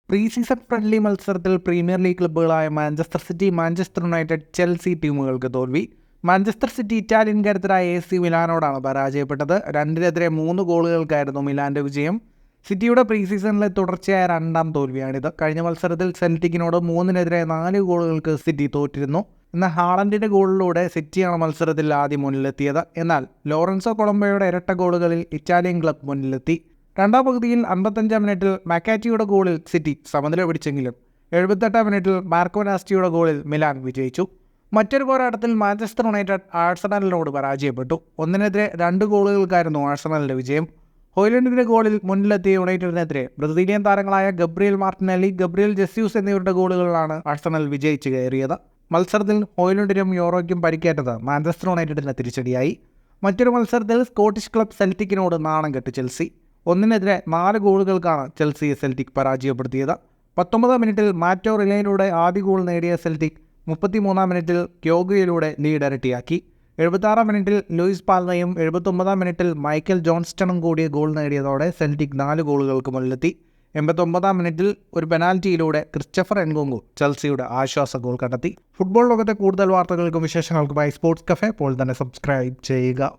Pre season friendly മത്സരത്തിൽ premier league ക്ലബ്ബുകളായ Manchester City, Manchester United, Chelsea ടീമുകൾക്ക് തോൽവി. മാഞ്ചസ്റ്റർ സിറ്റി ഇറ്റാലിയൻ കരുത്തരായ AC മിലാനോടാണ് പരാജയപ്പെട്ടത്. 2-നെതിരെ 3 ഗോളുകൾക്കായിരുന്നു മിലാന്റെ വിജയം. സിറ്റിയുടെ പ്രീ സീസണിലെ തുടർച്ചയായ 2ാം തോൽവിയാണിത്. കഴിഞ്ഞ മത്സരത്തിൽ സെൽറ്റിക്കിനോട് 3-നെതിരെ 4 ഗോളുകൾക്ക് സിറ്റി തോറ്റിരുന്നു. എന്നാൽ ഹാളണ്ടിന്റെ ഗോളിലൂടെ സിറ്റിയാണ് മത്സരത്തിൽ ആദ്യം മുന്നിലെത്തിയത്. എന്നാൽ ലോറൻസോ കൊളംബോയുടെ ഇരട്ട ഗോളുകളിൽ ഇറ്റാലിയൻ ക്ലബ് മുന്നിലെത്തി. രണ്ടാം പകുതിയിൽ 55-ാം മിനിറ്റിൽ മക്കാറ്റിയുടെ ഗോളിൽ സിറ്റി സമനില പിടിച്ചെങ്കിലും 78-ാം മിനിറ്റിൽ മാർക്കോ നാസ്റ്റിയുടെ ഗോളിൽ മിലാൻ വിജയിച്ചു. മറ്റൊരു പോരാട്ടത്തിൽ മാഞ്ചസ്റ്റർ യുണൈറ്റഡ് ആഴ്സണലിനോട് പരാജയപ്പെട്ടു. 1-നെതിരെ 2 ഗോളുകൾക്കായിരുന്നു ആഴ്സണലിന്റെ വിജയം. ഹോയ്ലൻഡിന്റെ ഗോളിൽ മുന്നിലെത്തിയ യുണൈറ്റഡിനെതിരെ ബ്രസീലിയൻ താരങ്ങളായ ഗബ്രിയേൽ മാർട്ടിനെല്ലി, ഗബ്രിയേൽ ജെസ്യൂസ് എന്നിവരുടെ ഗോളുകളിലാണ് ആഴ്സണൽ വിജയിച്ചു കയറിയത്. മത്സരത്തിൽ ഹോയ്ലൻഡിനും യോറോയ്ക്കും പരിക്കേറ്റത് മാഞ്ചസ്റ്റർ യുണൈറ്റഡിന് തിരിച്ചടിയായി. മറ്റൊരു മത്സരത്തിൽ സ്കോട്ടിഷ് ക്ലബ് സെൽറ്റിക്കിനോട് നാണം കെട്ട് ചെൽസി. 1-നെതിരെ 4 ഗോളുകൾക്കാണ് ചെൽസിയെ സെൽറ്റിക് പരാജയപ്പെടുത്തിയത്. 19-ാം മിനിറ്റിൽ മാറ്റോ റിലൈനിലൂടെ ആദ്യ ഗോൾ നേടിയ സെൽറ്റിക് 33-ാം മിനിറ്റിൽ ക്യോഗയിലൂടെ ലീഡ് ഇരട്ടിയാക്കി. 76-ാം മിനിറ്റിൽ ലൂയിസ് പാൽമയും 79-ാം മിനിറ്റിൽ മൈക്കൽ ജോൺസ്റ്റണും കൂടിയ ഗോൾ നേടിയതോടെ സെൽറ്റിക് 4 ഗോളുകൾക്ക് മുന്നിലെത്തി. 89-ാം മിനിറ്റിൽ ഒരു പെനാൽറ്റിയിലൂടെ ക്രിസ്റ്റഫർ എൻഗോങ്കു ചെൽസിയുടെ ആശ്വാസ ഗോൾ കണ്ടെത്തി. ഫുട്ബോൾ ലോകത്തെ കൂടുതൽ വാർത്തകൾക്കും വിശേഷങ്ങൾക്കുമായി സ്പോർട്സ് കഫേ ഇപ്പോൾ തന്നെ സബ്സ്ക്രൈബ് ചെയ്യുക.